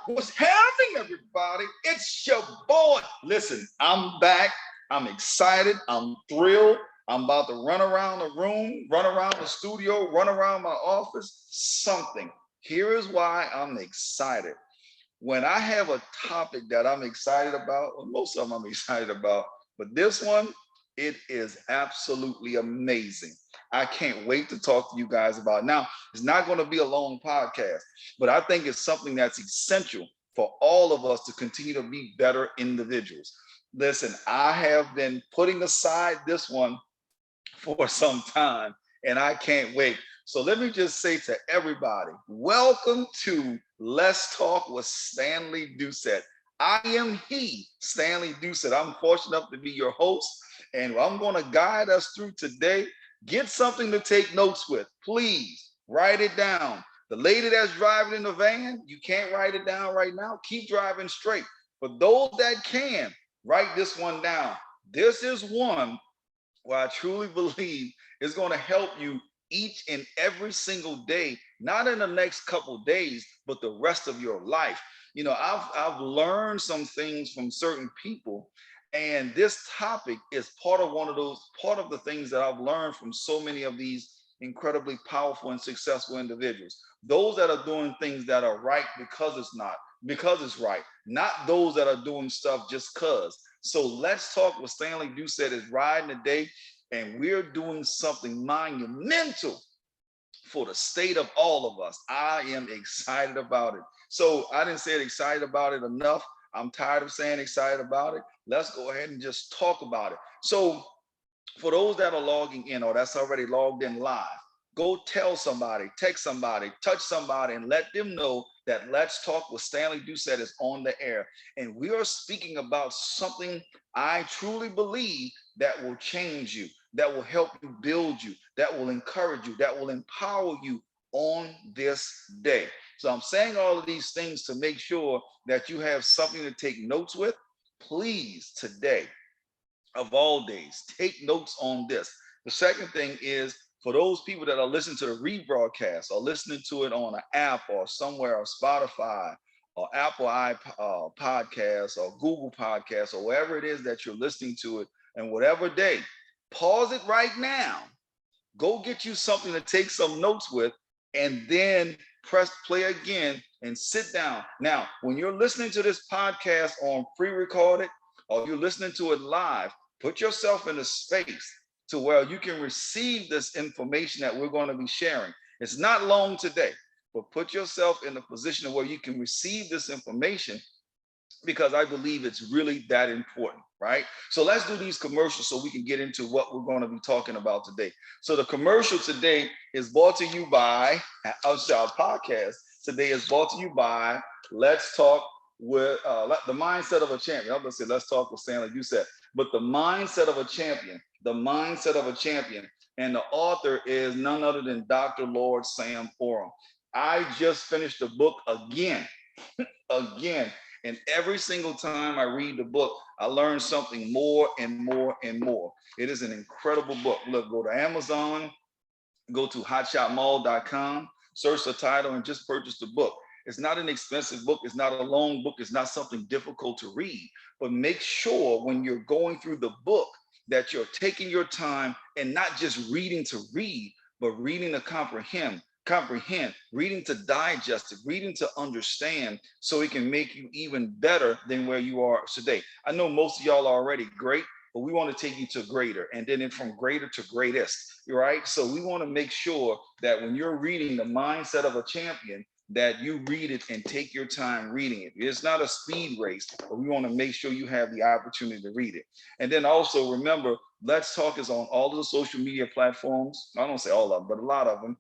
What's happening, everybody? It's your boy. Listen, I'm back. I'm excited. I'm thrilled. I'm about to run around the room, run around the studio, run around my office. Something. Here is why I'm excited. When I have a topic that I'm excited about, well, most of them I'm excited about, but this one, it is absolutely amazing. I can't wait to talk to you guys about it. Now, it's not going to be a long podcast, but I think it's something that's essential for all of us to continue to be better individuals. Listen, I have been putting aside this one for some time, and I can't wait. So let me just say to everybody, welcome to Let's Talk with Stanley Doucette. I am he, Stanley Doucette. I'm fortunate enough to be your host, and I'm going to guide us through today. Get something to take notes with. Please write it down. The lady that's driving in the van, you can't write it down right now. Keep driving straight. For those that can, write this one down. This is one what I truly believe is going to help you each and every single day, not in the next couple days, but the rest of your life. I've learned some things from certain people, and this topic is part of part of the things that I've learned from so many of these incredibly powerful and successful individuals. Those that are doing things that are right because it's right, not those that are doing stuff just cause. So let's talk with Stanley Doucette is riding today, and we're doing something monumental for the state of all of us. I am excited about it. So I didn't say excited about it enough. I'm tired of saying excited about it. Let's go ahead and just talk about it. So for those that are logging in or that's already logged in live, go tell somebody, text somebody, touch somebody, and let them know that Let's Talk with Stanley Doucette is on the air. And we are speaking about something I truly believe that will change you, that will help you build you, that will encourage you, that will empower you on this day. So I'm saying all of these things to make sure that you have something to take notes with. Please, today, of all days, take notes on this. The second thing is for those people that are listening to the rebroadcast or listening to it on an app or somewhere or Spotify or Apple Podcasts or Google Podcasts or wherever it is that you're listening to it, and whatever day, pause it right now. Go get you something to take some notes with, and then press play again and sit down. Now, when you're listening to this podcast on pre-recorded or you're listening to it live, put yourself in a space to where you can receive this information that we're going to be sharing. It's not long today, but put yourself in a position where you can receive this information because I believe it's really that important, right? So let's do these commercials so we can get into what we're going to be talking about today. So the commercial today is brought to you by our podcast. Today is brought to you by Let's Talk with the Mindset of a Champion. I'm going to say Let's Talk with Stanley Doucette, but the Mindset of a Champion, the Mindset of a Champion. And the author is none other than Dr. Lord Sam Oram. I just finished the book again. Again. And every single time I read the book, I learn something more and more and more. It is an incredible book. Look, go to Amazon, go to hotshotmall.com, search the title, and just purchase the book. It's not an expensive book. It's not a long book. It's not something difficult to read. But make sure when you're going through the book that you're taking your time and not just reading to read, but reading to comprehend, reading to digest it, reading to understand so it can make you even better than where you are today. I know most of y'all are already great, but we want to take you to greater and then from greater to greatest, right? So we want to make sure that when you're reading the Mindset of a Champion, that you read it and take your time reading it. It's not a speed race, but we want to make sure you have the opportunity to read it. And then also remember, Let's Talk is on all of the social media platforms. I don't say all of them, but a lot of them.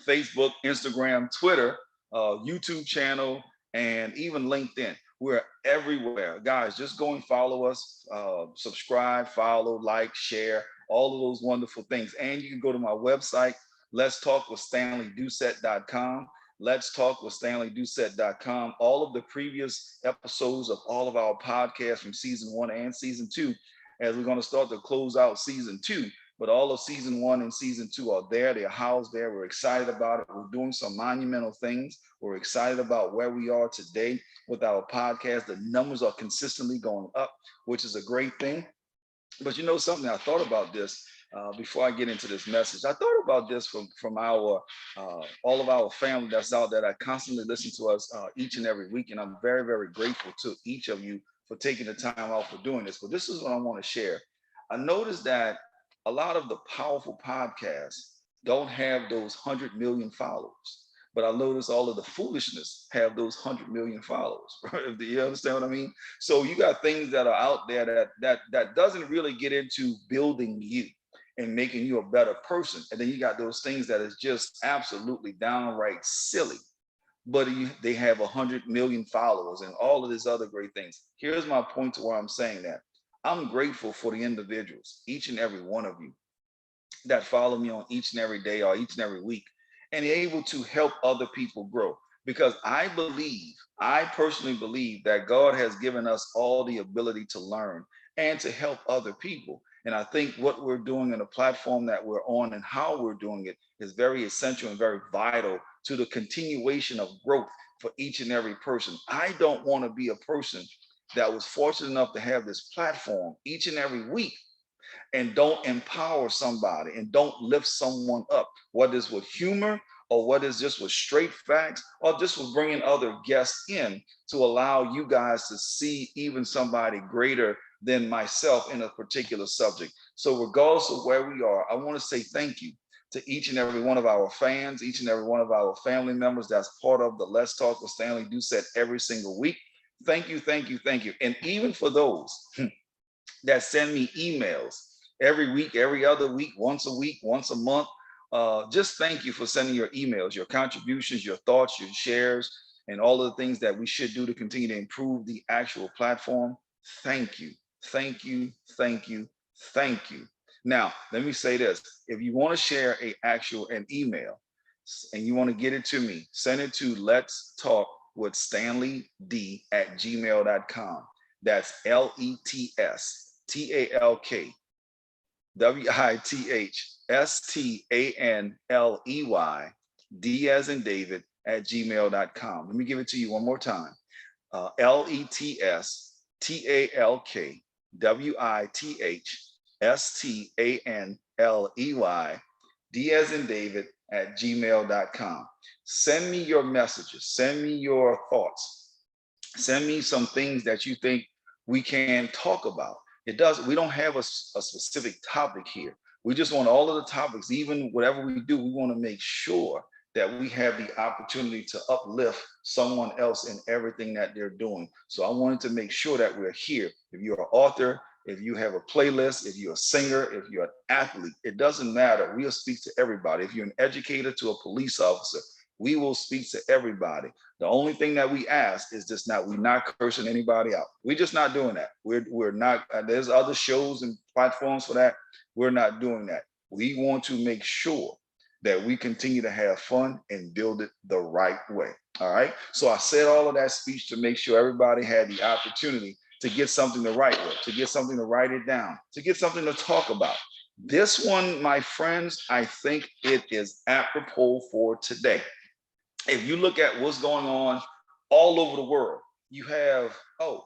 Facebook, Instagram, Twitter, YouTube channel, and even LinkedIn. We're everywhere. Guys, just go and follow us, subscribe, follow, like, share, all of those wonderful things. And you can go to my website, let's talk with stanleydoucette.com. Let's talk with stanleydoucette.com. All of the previous episodes of all of our podcasts from season 1 and season 2, as we're going to start to close out season 2, but all of season 1 and season 2 are there. They're housed there. We're excited about it. We're doing some monumental things. We're excited about where we are today with our podcast. The numbers are consistently going up, which is a great thing. But you know something, I thought about this before I get into this message. I thought about this from our all of our family that's out there that constantly listen to us each and every week, and I'm very, very grateful to each of you for taking the time out for doing this. But this is what I want to share. I noticed that a lot of the powerful podcasts don't have those 100 million followers. But I notice all of the foolishness have those 100 million followers. Right? Do you understand what I mean? So you got things that are out there that doesn't really get into building you and making you a better person. And then you got those things that is just absolutely downright silly, but they have 100 million followers and all of these other great things. Here's my point to why I'm saying that. I'm grateful for the individuals, each and every one of you, that follow me on each and every day or each and every week, and able to help other people grow. Because I personally believe that God has given us all the ability to learn and to help other people. And I think what we're doing in the platform that we're on and how we're doing it is very essential and very vital to the continuation of growth for each and every person. I don't want to be a person that was fortunate enough to have this platform each and every week and don't empower somebody and don't lift someone up, whether it's with humor or whether it's just with straight facts or just with bringing other guests in to allow you guys to see even somebody greater than myself in a particular subject. So regardless of where we are, I want to say thank you to each and every one of our fans, each and every one of our family members that's part of the Let's Talk with Stanley Doucette every single week. Thank you, thank you, thank you. And even for those that send me emails every week, every other week, once a week, once a month. Just thank you for sending your emails, your contributions, your thoughts, your shares, and all of the things that we should do to continue to improve the actual platform. Thank you, thank you, thank you, thank you. Now, let me say this. If you want to share an email and you want to get it to me, send it to let's talk with Stanley D at gmail.com. That's LETSTALKWITHSTANLEY as in David at gmail.com. Let me give it to you one more time. LETSTALKWITHSTANLEY as in David at gmail.com. Send me your messages. Send me your thoughts. Send me some things that you think we can talk about. We don't have a specific topic here. We just want all of the topics, even whatever we do, we want to make sure that we have the opportunity to uplift someone else in everything that they're doing. So I wanted to make sure that we're here. If you're an author, if you have a playlist, if you're a singer, if you're an athlete, it doesn't matter. We'll speak to everybody. If you're an educator to a police officer, we will speak to everybody. The only thing that we ask is just we're not cursing anybody out. We're just not doing that. We're not, there's other shows and platforms for that. We're not doing that. We want to make sure that we continue to have fun and build it the right way. All right. So I said all of that speech to make sure everybody had the opportunity to get something to write with, to get something to write it down, to get something to talk about. This one, my friends, I think it is apropos for today. If you look at what's going on all over the world, you have,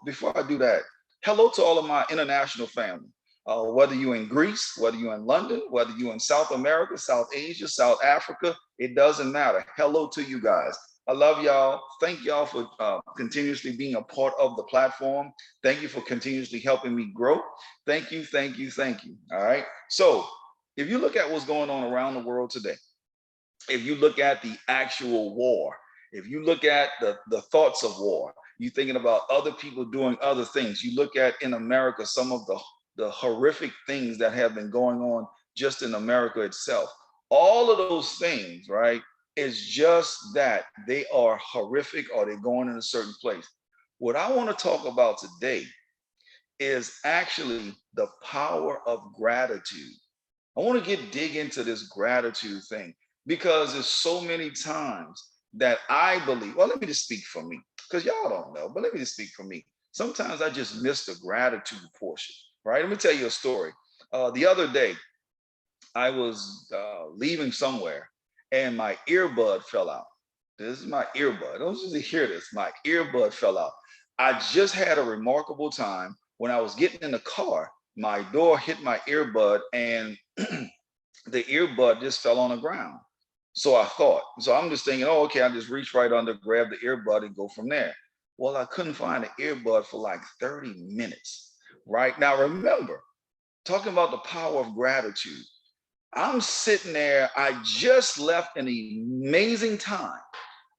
before I do that, hello to all of my international family. Whether you're in Greece, whether you're in London, whether you're in South America, South Asia, South Africa, it doesn't matter. Hello to you guys. I love y'all. Thank y'all for continuously being a part of the platform. Thank you for continuously helping me grow. Thank you, thank you, thank you. All right. So if you look at what's going on around the world today, if you look at the actual war, if you look at the thoughts of war, you're thinking about other people doing other things. You look at in America some of the horrific things that have been going on just in America itself. All of those things, right, is just that they are horrific or they're going in a certain place. What I want to talk about today is actually the power of gratitude. I want to dig into this gratitude thing because there's so many times that I believe, well, let me just speak for me because y'all don't know, but let me just speak for me. Sometimes I just miss the gratitude portion, right? Let me tell you a story. The other day, I was leaving somewhere, and my earbud fell out. This is my earbud. Don't usually hear this. My earbud fell out. I just had a remarkable time when I was getting in the car. My door hit my earbud, and the earbud just fell on the ground. So I thought. So I'm just thinking, oh, okay, I just reach right under, grab the earbud, and go from there. Well, I couldn't find the earbud for like 30 minutes. Right now, remember, talking about the power of gratitude. I'm sitting there. I just left an amazing time.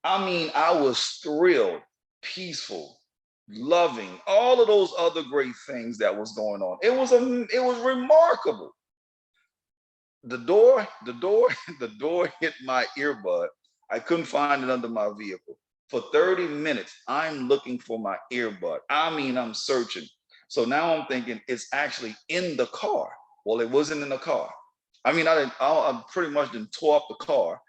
I mean, I was thrilled, peaceful, loving, all of those other great things that was going on. It was remarkable. The door, the door hit my earbud. I couldn't find it under my vehicle. For 30 minutes, I'm looking for my earbud. I mean, I'm searching. So now I'm thinking it's actually in the car. Well, it wasn't in the car. I mean, I pretty much didn't tore up the car.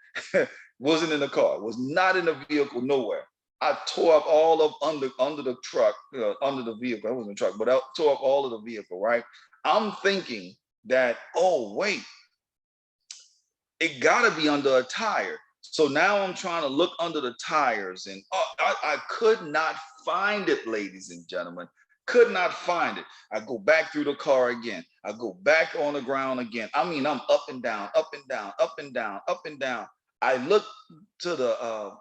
Wasn't in the car. Was not in the vehicle nowhere. I tore up all of under the truck, under the vehicle. I wasn't in the truck, but I tore up all of the vehicle. Right. I'm thinking that, oh wait, it got to be under a tire. So now I'm trying to look under the tires, and I could not find it, ladies and gentlemen. Could not find it. I go back through the car again. I go back on the ground again. I mean, I'm up and down, up and down, up and down, up and down. I looked to the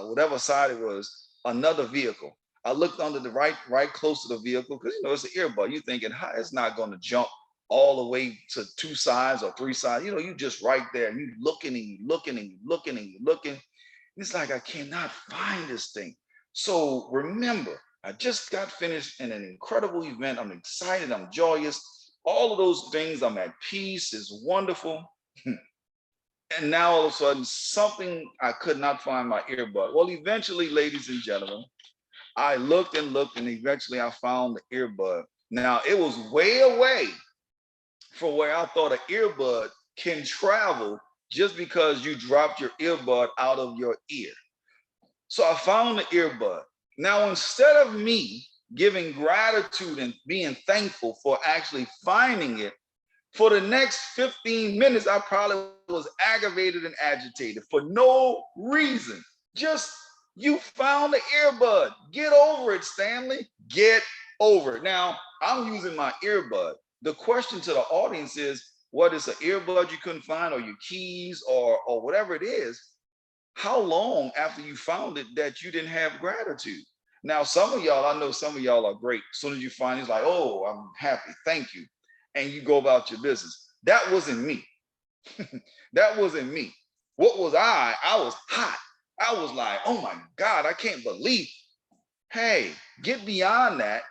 whatever side it was, another vehicle. I looked under the right close to the vehicle because it's an earbud. You're thinking, how it's not going to jump all the way to two sides or three sides. You just right there and you looking and you looking and you looking and you looking. It's like I cannot find this thing. So remember, I just got finished in an incredible event. I'm excited, I'm joyous, all of those things. I'm at peace, is wonderful. And now all of a sudden, something, I could not find my earbud. Well, eventually, ladies and gentlemen, I looked and looked, and eventually I found the earbud. Now it was way away from where I thought an earbud can travel just because you dropped your earbud out of your ear. So I found the earbud. Now, instead of me giving gratitude and being thankful for actually finding it, for the next 15 minutes, I probably was aggravated and agitated for no reason. Just, you found the earbud. Get over it, Stanley. Get over it. Now, I'm using my earbud. The question to the audience is, what is an earbud you couldn't find, or your keys, or whatever it is? How long after you found it that you didn't have gratitude? Now, some of y'all, I know some of y'all are great. As soon as you find it, it's like, oh, I'm happy, thank you. And you go about your business. That wasn't me. That wasn't me. What was I? I was hot. I was like, oh my God, I can't believe. Hey, get beyond that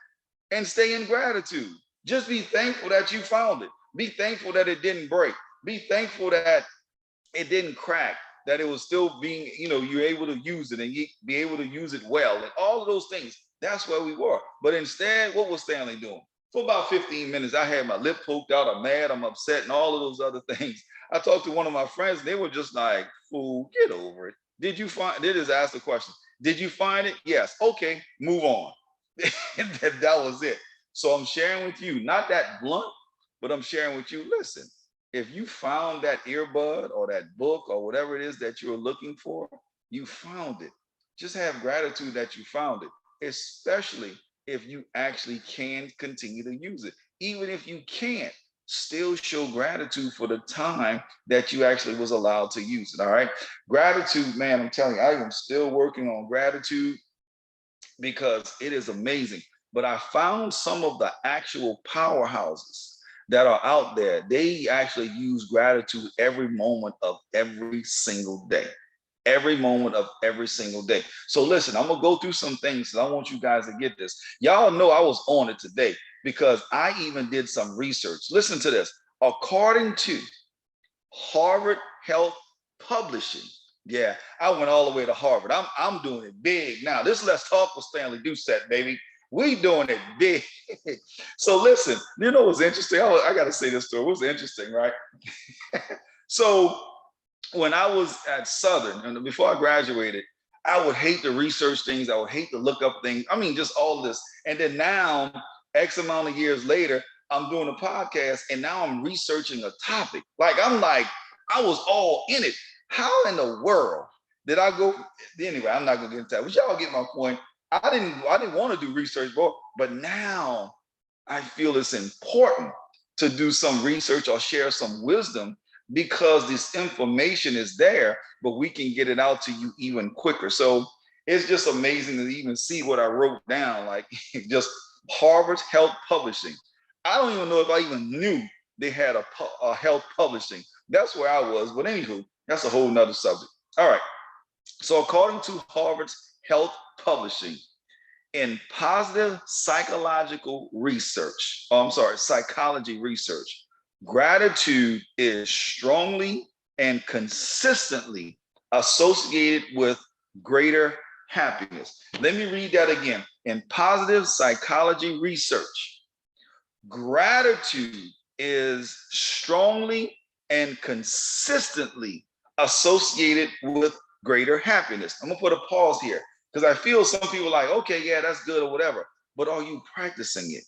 and stay in gratitude. Just be thankful that you found it. Be thankful that it didn't break. Be thankful that it didn't crack, that it was still being, you're able to use it and you be able to use it well, and all of those things. That's where we were. But instead, what was Stanley doing? For about 15 minutes, I had my lip poked out, I'm mad, I'm upset, and all of those other things. I talked to one of my friends, and they were just like, fool, get over it. They just asked the question, did you find it? Yes. Okay, move on. That was it. So I'm sharing with you, not that blunt, but I'm sharing with you, listen, if you found that earbud or that book or whatever it is that you're looking for, you found it. Just have gratitude that you found it, especially if you actually can continue to use it. Even if you can't, still show gratitude for the time that you actually was allowed to use it. All right. Gratitude, man, I'm telling you, I am still working on gratitude because it is amazing. But I found some of the actual powerhouses that are out there. They actually use gratitude every moment of every single day. Every moment of every single day. So listen, I'm gonna go through some things, and I want you guys to get this. Y'all know I was on it today because I even did some research. Listen to this. According to Harvard Health Publishing. Yeah, I went all the way to Harvard. I'm doing it big now. This Let's Talk with Stanley Doucette, baby. We doing it big. So listen, you know what's interesting? I got to say this story. It was interesting, right? So when I was at Southern, and before I graduated, I would hate to research things. I would hate to look up things. I mean, just all this. And then now, X amount of years later, I'm doing a podcast, and now I'm researching a topic. I was all in it. How in the world did I go? Anyway, I'm not gonna get into that. But y'all get my point. I didn't want to do research, but now I feel it's important to do some research or share some wisdom because this information is there, but we can get it out to you even quicker. So it's just amazing to even see what I wrote down, like just Harvard's Health Publishing. I don't even know if I even knew they had a health publishing. That's where I was. But anywho, that's a whole nother subject. All right. So according to Harvard's Health Publishing, in positive psychological research, psychology research, gratitude is strongly and consistently associated with greater happiness. Let me read that again. In positive psychology research, gratitude is strongly and consistently associated with greater happiness. I'm gonna put a pause here because I feel some people like, okay, yeah, that's good or whatever, but are you practicing it?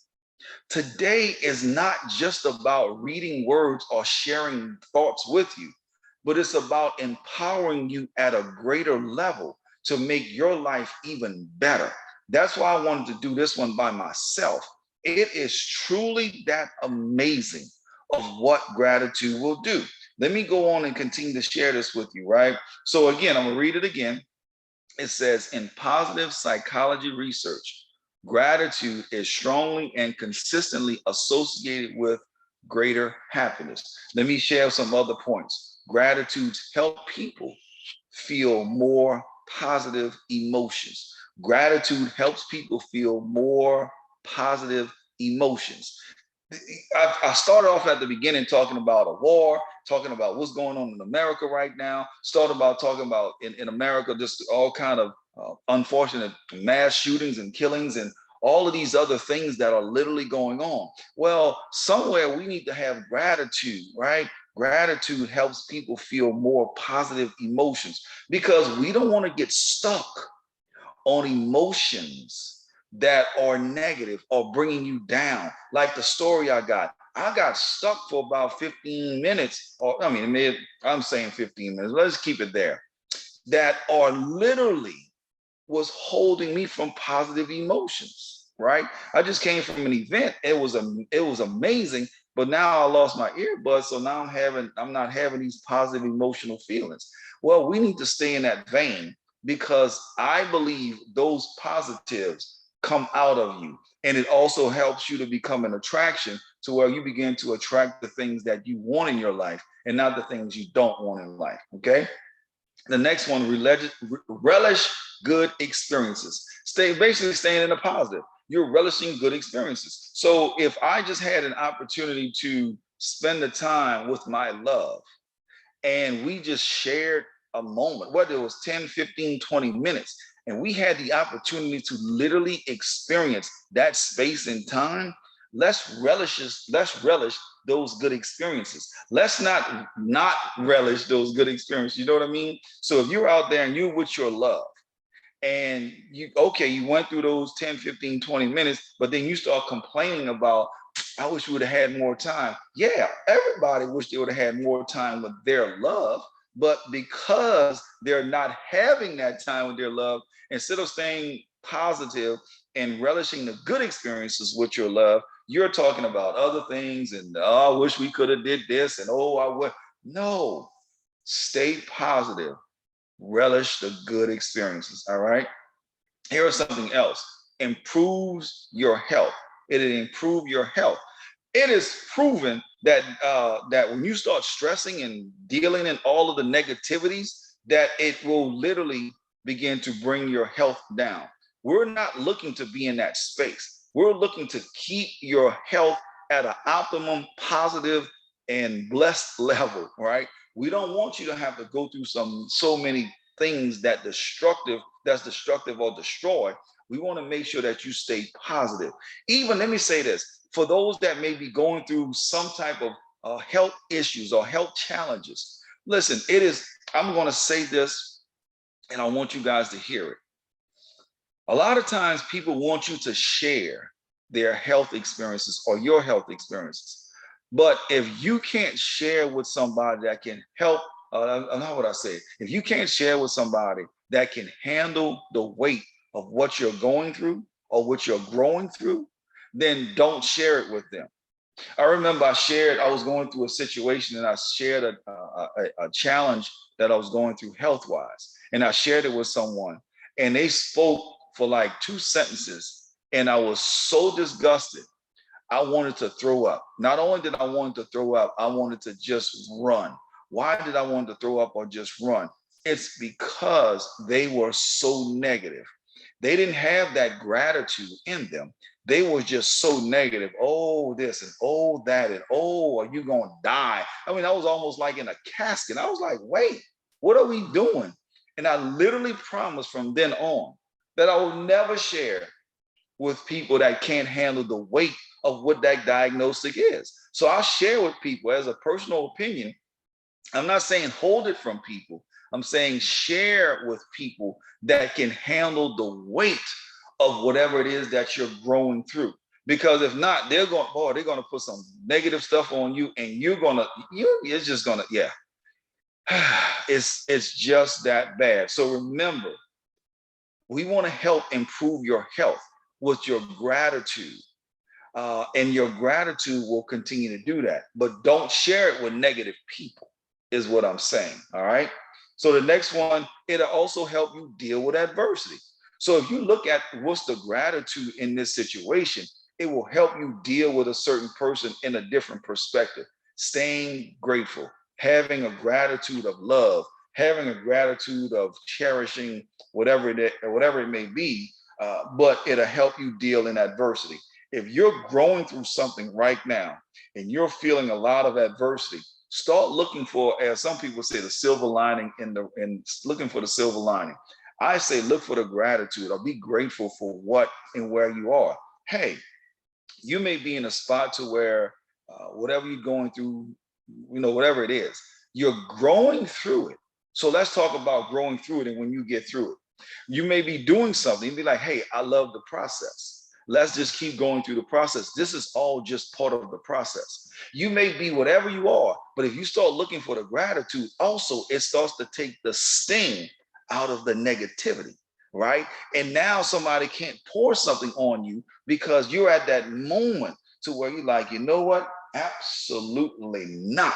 Today is not just about reading words or sharing thoughts with you, but it's about empowering you at a greater level to make your life even better. That's why I wanted to do this one by myself. It is truly that amazing of what gratitude will do. Let me go on and continue to share this with you, right? So again, I'm gonna read it again. It says in positive psychology research, gratitude is strongly and consistently associated with greater happiness. Let me share some other points. Gratitude helps people feel more positive emotions. Gratitude helps people feel more positive emotions. I started off at the beginning talking about a war, talking about what's going on in America right now. Started about talking about in America just all kind of unfortunate mass shootings and killings and all of these other things that are literally going on. Well, somewhere we need to have gratitude, right? Gratitude helps people feel more positive emotions because we don't want to get stuck on emotions that are negative or bringing you down. Like the story I got stuck for about 15 minutes, or I mean, I'm saying 15 minutes, let's keep it there, that are literally was holding me from positive emotions, right? I just came from an event. It was amazing, but now I lost my earbuds, so now I'm not having these positive emotional feelings. Well, we need to stay in that vein because I believe those positives come out of you. And it also helps you to become an attraction to where you begin to attract the things that you want in your life and not the things you don't want in life. Okay. The next one, relish good experiences. Basically staying in the positive. You're relishing good experiences. So if I just had an opportunity to spend the time with my love and we just shared a moment, whether it was 10, 15, 20 minutes, and we had the opportunity to literally experience that space and time, let's relish those good experiences. Let's not relish those good experiences. You know what I mean? So if you're out there and you're with your love and you went through those 10, 15, 20 minutes, but then you start complaining about, I wish we would have had more time. Yeah, everybody wish they would have had more time with their love, but because they're not having that time with their love, instead of staying positive and relishing the good experiences with your love, you're talking about other things and oh, I wish we could have did this and oh, I would. No, stay positive, relish the good experiences. All right. Here's something else. Improves your health. It'll improve your health. It is proven that that when you start stressing and dealing in all of the negativities, that it will literally begin to bring your health down. We're not looking to be in that space. We're looking to keep your health at an optimum, positive, and blessed level, right? We don't want you to have to go through so many things that's destructive or destroy. We want to make sure that you stay positive. Even let me say this, for those that may be going through some type of health issues or health challenges, listen, I'm going to say this and I want you guys to hear it. A lot of times people want you to share their health experiences or your health experiences. But if you can't share with somebody that can help, how would I say it? If you can't share with somebody that can handle the weight of what you're going through or what you're growing through, then don't share it with them. I remember I was going through a situation and I shared a challenge that I was going through health wise. And I shared it with someone and they spoke for like 2 sentences. And I was so disgusted. I wanted to throw up. Not only did I want to throw up, I wanted to just run. Why did I want to throw up or just run? It's because they were so negative. They didn't have that gratitude in them. They were just so negative. Oh, this and oh, that, and oh, are you going to die? I mean, I was almost like in a casket. I was like, wait, what are we doing? And I literally promised from then on that I will never share with people that can't handle the weight of what that diagnosis is. So I share with people as a personal opinion. I'm not saying hold it from people. I'm saying share with people that can handle the weight of whatever it is that you're growing through. Because if not, they're going to put some negative stuff on you, and it's just gonna, yeah. It's just that bad. So remember, we want to help improve your health with your gratitude. And your gratitude will continue to do that. But don't share it with negative people, is what I'm saying. All right. So the next one, it'll also help you deal with adversity. So if you look at what's the gratitude in this situation, it will help you deal with a certain person in a different perspective. Staying grateful, having a gratitude of love, having a gratitude of cherishing whatever it may be, but it'll help you deal in adversity. If you're growing through something right now and you're feeling a lot of adversity, start looking for, as some people say, the silver lining in looking for the silver lining. I say look for the gratitude or be grateful for what and where you are. Hey, you may be in a spot to where whatever you're going through, whatever it is, you're growing through it. So let's talk about growing through it and when you get through it. You may be doing something and be like, hey, I love the process. Let's just keep going through the process. This is all just part of the process. You may be whatever you are, but if you start looking for the gratitude, also it starts to take the sting out of the negativity, right? And now somebody can't pour something on you because you're at that moment to where you're like, you know what? Absolutely not.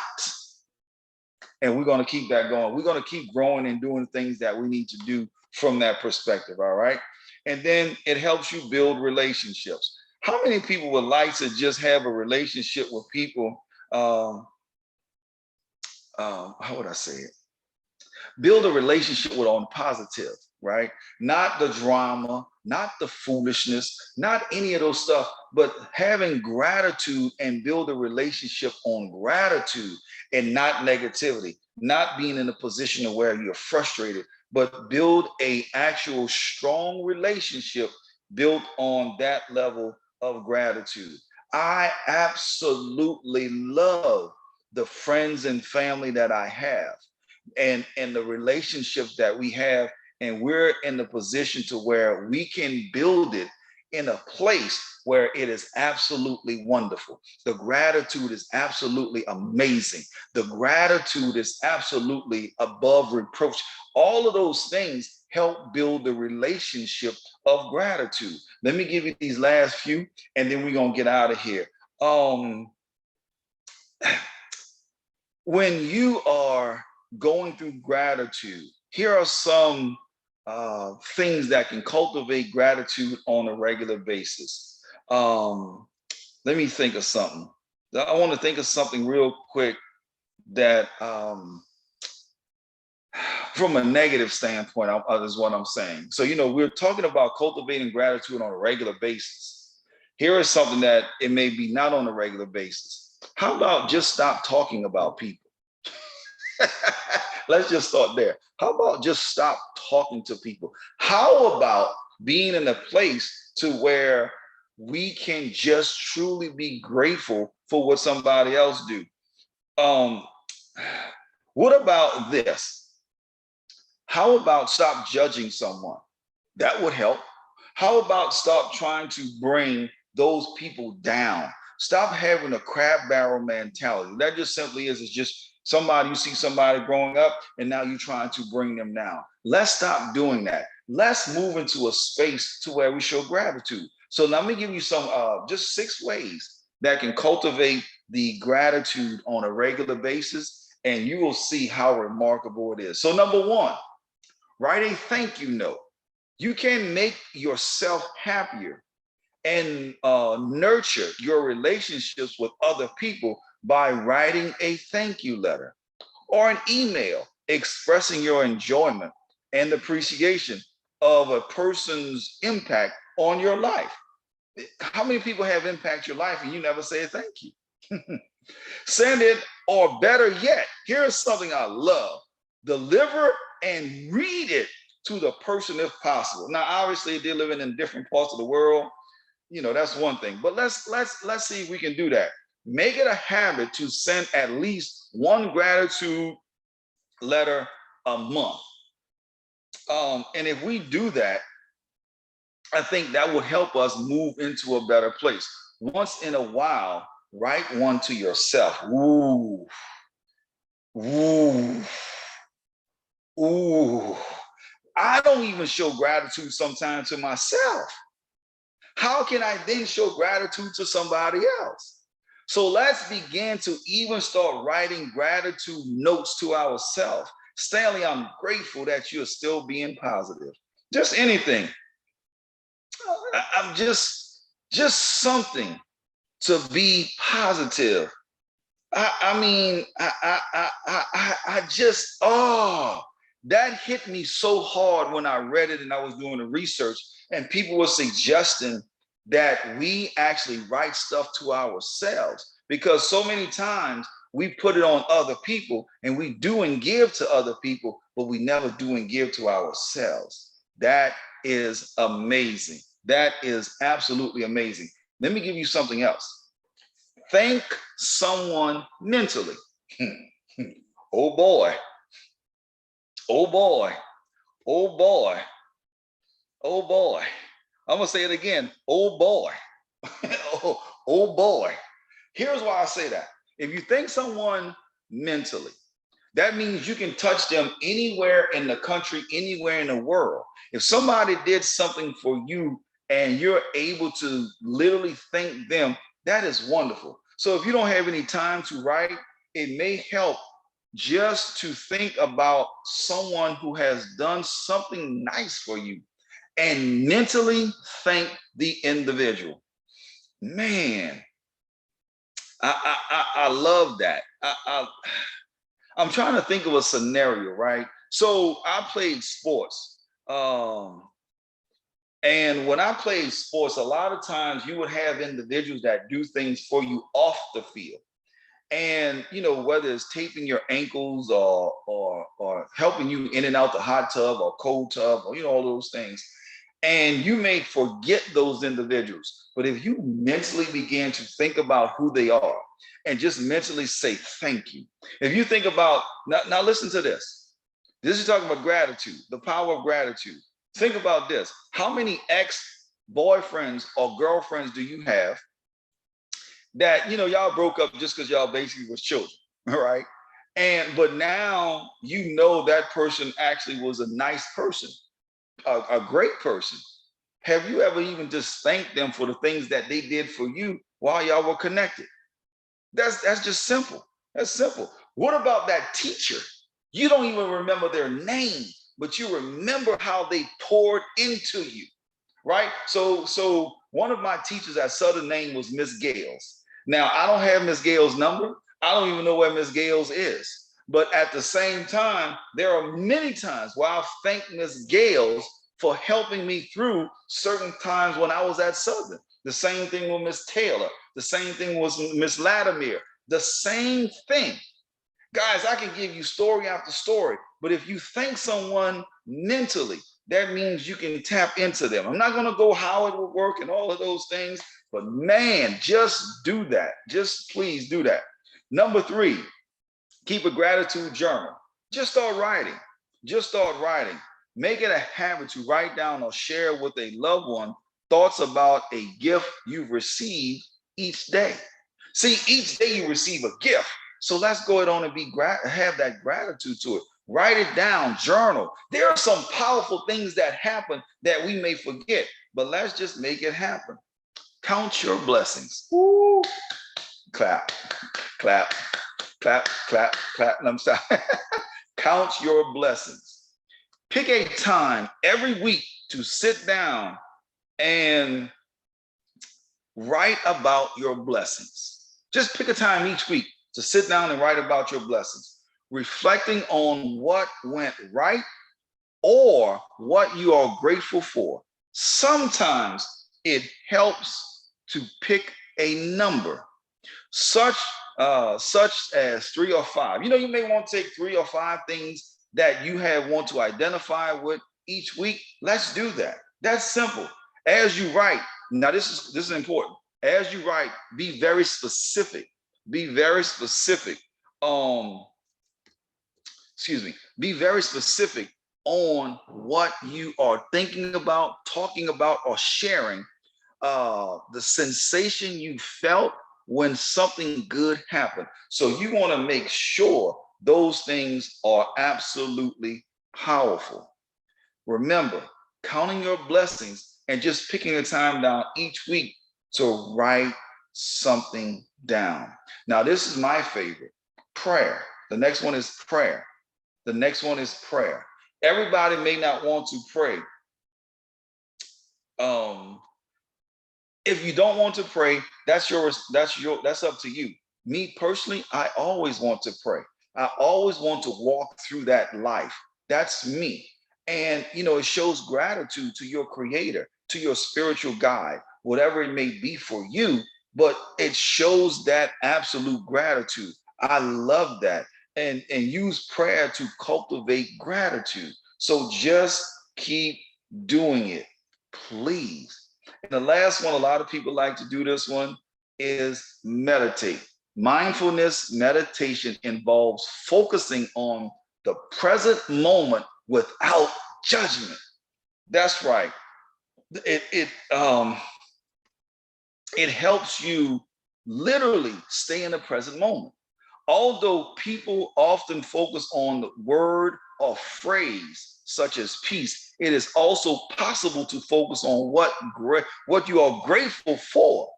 And we're going to keep that going. We're going to keep growing and doing things that we need to do from that perspective. All right. And then it helps you build relationships. How many people would like to just have a relationship with people? How would I say it? Build a relationship with on positive, right? Not the drama, not the foolishness, not any of those stuff, but having gratitude and build a relationship on gratitude and not negativity, not being in a position of where you're frustrated, but build a actual strong relationship built on that level of gratitude. I absolutely love the friends and family that I have and the relationships that we have, and we're in the position to where we can build it in a place where it is absolutely wonderful. The gratitude is absolutely amazing. The gratitude is absolutely above reproach. All of those things help build the relationship of gratitude. Let me give you these last few and then we're going to get out of here. When you are going through gratitude, here are some things that can cultivate gratitude on a regular basis. Let me think of something. I want to think of something real quick that, from a negative standpoint, is what I'm saying. So, we're talking about cultivating gratitude on a regular basis. Here is something that it may be not on a regular basis. How about just stop talking about people? Let's just start there. How about just stop talking to people? How about being in a place to where we can just truly be grateful for what somebody else do? What about this? How about stop judging someone? That would help. How about stop trying to bring those people down. Stop having a crab barrel mentality. That just simply is, it's just somebody, you see somebody growing up and now you're trying to bring them down. Let's stop doing that. Let's move into a space to where we show gratitude. So let me give you some just 6 ways that can cultivate the gratitude on a regular basis, and you will see how remarkable it is. So number 1, write a thank you note. You can make yourself happier and nurture your relationships with other people by writing a thank you letter or an email expressing your enjoyment and appreciation of a person's impact on your life. How many people have impacted your life and you never say thank you? Send it, or better yet, here's something I love. Deliver and read it to the person if possible. Now, obviously, they're living in different parts of the world. That's one thing. But let's see if we can do that. Make it a habit to send at least one gratitude letter a month. And if we do that, I think that would help us move into a better place. Once in a while, write one to yourself. Ooh, ooh, ooh. I don't even show gratitude sometimes to myself. How can I then show gratitude to somebody else? So let's begin to even start writing gratitude notes to ourselves. Stanley, I'm grateful that you're still being positive. Just anything. I'm just something to be positive. That hit me so hard when I read it and I was doing the research, and people were suggesting that we actually write stuff to ourselves, because so many times we put it on other people and we do and give to other people, but we never do and give to ourselves. That is amazing. That is absolutely amazing. Let me give you something else. Thank someone mentally. Oh boy. Oh boy. Oh boy. Oh boy. I'm going to say it again. Oh boy. oh boy. Here's why I say that. If you thank someone mentally, that means you can touch them anywhere in the country, anywhere in the world. If somebody did something for you and you're able to literally thank them, that is wonderful. So if you don't have any time to write, it may help just to think about someone who has done something nice for you and mentally thank the individual. Man, I love that. I'm trying to think of a scenario, right? So I played sports. And when I played sports, a lot of times you would have individuals that do things for you off the field. And whether it's taping your ankles or helping you in and out the hot tub or cold tub, or all those things. And you may forget those individuals. But if you mentally begin to think about who they are and just mentally say thank you. If you think about, now listen to this. This is talking about gratitude, the power of gratitude. Think about this. How many ex-boyfriends or girlfriends do you have that, y'all broke up just because y'all basically was children, all right? But now that person actually was a nice person, a great person. Have you ever even just thanked them for the things that they did for you while y'all were connected? That's just simple. That's simple. What about that teacher? You don't even remember their name, but you remember how they poured into you, right? So one of my teachers at Southern name was Miss Gales. Now, I don't have Miss Gales' number. I don't even know where Miss Gales is. But at the same time, there are many times where I've thanked Miss Gales for helping me through certain times when I was at Southern. The same thing with Miss Taylor. The same thing was Miss Latimer. The same thing. Guys, I can give you story after story, but if you thank someone mentally, that means you can tap into them. I'm not going to go how it will work and all of those things, but man, just do that. Just please do that. Number 3, keep a gratitude journal. Just start writing. Just start writing. Make it a habit to write down or share with a loved one thoughts about a gift you've received each day. See, each day you receive a gift. So let's go ahead on and have that gratitude to it. Write it down, journal. There are some powerful things that happen that we may forget, but let's just make it happen. Count your blessings. Woo. Clap, clap, clap, clap, clap. I'm sorry. Count your blessings. Pick a time every week to sit down and write about your blessings. Just pick a time each week to sit down and write about your blessings, reflecting on what went right or what you are grateful for. Sometimes it helps to pick a number, such as 3 or 5. You may want to take 3 or 5 things that you want to identify with each week. Let's do that. That's simple. As you write, now this is important. As you write, be very specific. Be very specific. Be very specific on what you are thinking about, talking about, or sharing. The sensation you felt when something good happened. So you want to make sure those things are absolutely powerful. Remember, counting your blessings and just picking a time down each week to write something down. Now, this is my favorite, prayer. The next one is prayer. The next one is prayer. Everybody may not want to pray. If you don't want to pray, that's up to you. Me personally, I always want to pray. I always want to walk through that life. That's me. And it shows gratitude to your creator, to your spiritual guide, whatever it may be for you, but it shows that absolute gratitude. I love that. And use prayer to cultivate gratitude. So just keep doing it, please. And the last one, a lot of people like to do this one, is meditate. Mindfulness meditation involves focusing on the present moment without judgment. That's right. It helps you literally stay in the present moment. Although people often focus on the word or phrase such as peace, it is also possible to focus on what you are grateful for.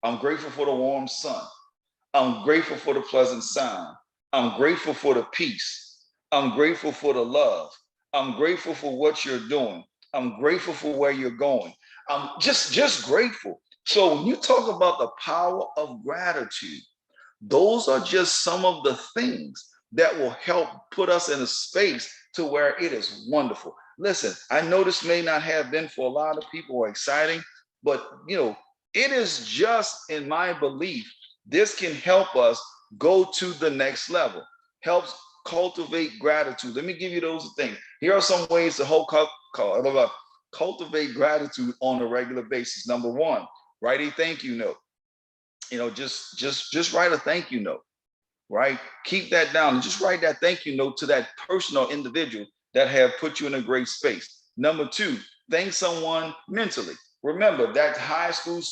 I'm grateful for the warm sun. I'm grateful for the pleasant sound. I'm grateful for the peace. I'm grateful for the love. I'm grateful for what you're doing. I'm grateful for where you're going. I'm just grateful. So when you talk about the power of gratitude, those are just some of the things that will help put us in a space to where it is wonderful. Listen, I know this may not have been for a lot of people exciting, but it is just in my belief, this can help us go to the next level, helps cultivate gratitude. Let me give you those things. Here are some ways to cultivate gratitude on a regular basis. Number 1, write a thank you note. Just write a thank you note, right? Keep that down and just write that thank you note to that person or individual that have put you in a great space. Number 2, thank someone mentally. Remember that high school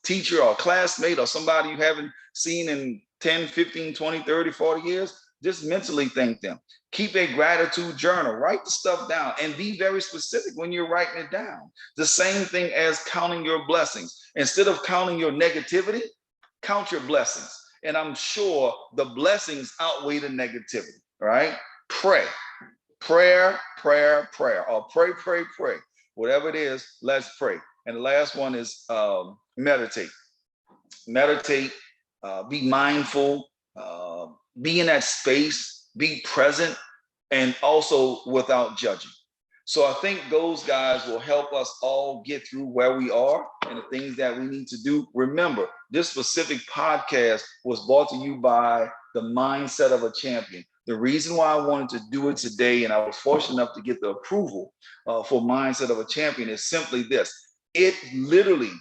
teacher or classmate or somebody you haven't seen in 10, 15, 20, 30, 40 years, just mentally thank them. Keep a gratitude journal. Write the stuff down and be very specific when you're writing it down. The same thing as counting your blessings. Instead of counting your negativity, count your blessings. And I'm sure the blessings outweigh the negativity, right? Pray. Prayer, prayer, prayer, or pray, pray, pray. Whatever it is, let's pray. And the last one is meditate. Meditate, be mindful, be in that space, be present, and also without judging. So I think those guys will help us all get through where we are and the things that we need to do. Remember, this specific podcast was brought to you by the Mindset of a Champion. The reason why I wanted to do it today, and I was fortunate enough to get the approval for Mindset of a Champion, is simply this. It literally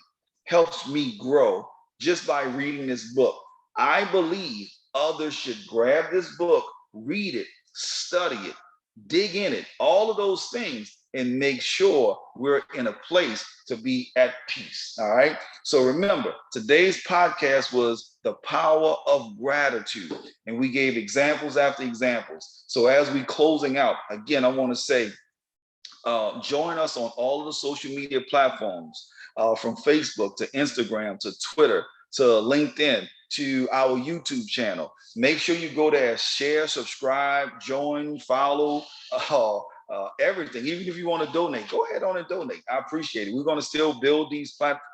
helps me grow just by reading this book. I believe others should grab this book, read it, study it, dig in it, all of those things, and make sure we're in a place to be at peace. All right. So remember, today's podcast was the power of gratitude. And we gave examples after examples. So as we closing out, again, I want to say, join us on all of the social media platforms, from Facebook to Instagram to Twitter to LinkedIn to our YouTube channel. Make sure you go there, share, subscribe, join, follow, everything. Even if you want to donate, go ahead on and donate. I appreciate it. We're going to still build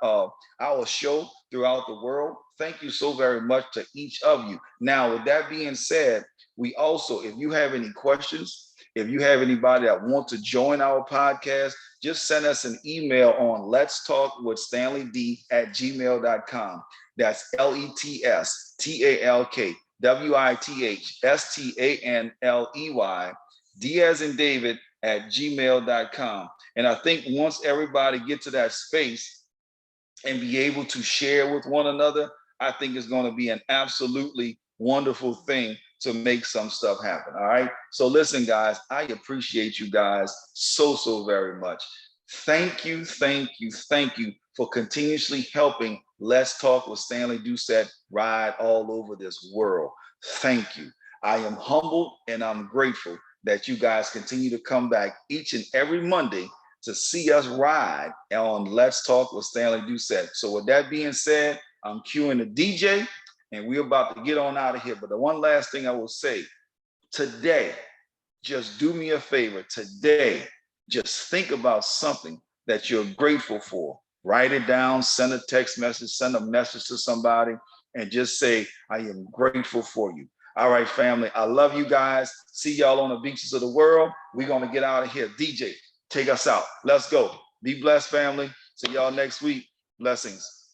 our show throughout the world. Thank you so very much to each of you. Now, with that being said, we also, if you have any questions, if you have anybody that wants to join our podcast, just send us an email on let's talk with Stanley D at gmail.com. That's LETSTALKWITHSTANLEY D as in David at gmail.com. And I think once everybody get to that space and be able to share with one another, I think it's going to be an absolutely wonderful thing to make some stuff happen. All right. So listen, guys, I appreciate you guys so very much. Thank you for continuously helping Let's Talk with Stanley Doucette ride all over this world. Thank you. I am humbled and I'm grateful that you guys continue to come back each and every Monday to see us ride on Let's Talk with Stanley Doucette. So with that being said, I'm cueing the DJ and we're about to get on out of here. But the one last thing I will say, today, just do me a favor. Today, just think about something that you're grateful for. Write it down, send a text message, send a message to somebody, and just say, I am grateful for you. All right, family, I love you guys. See y'all on the beaches of the world. We're going to get out of here. DJ, take us out. Let's go. Be blessed, family. See y'all next week. Blessings.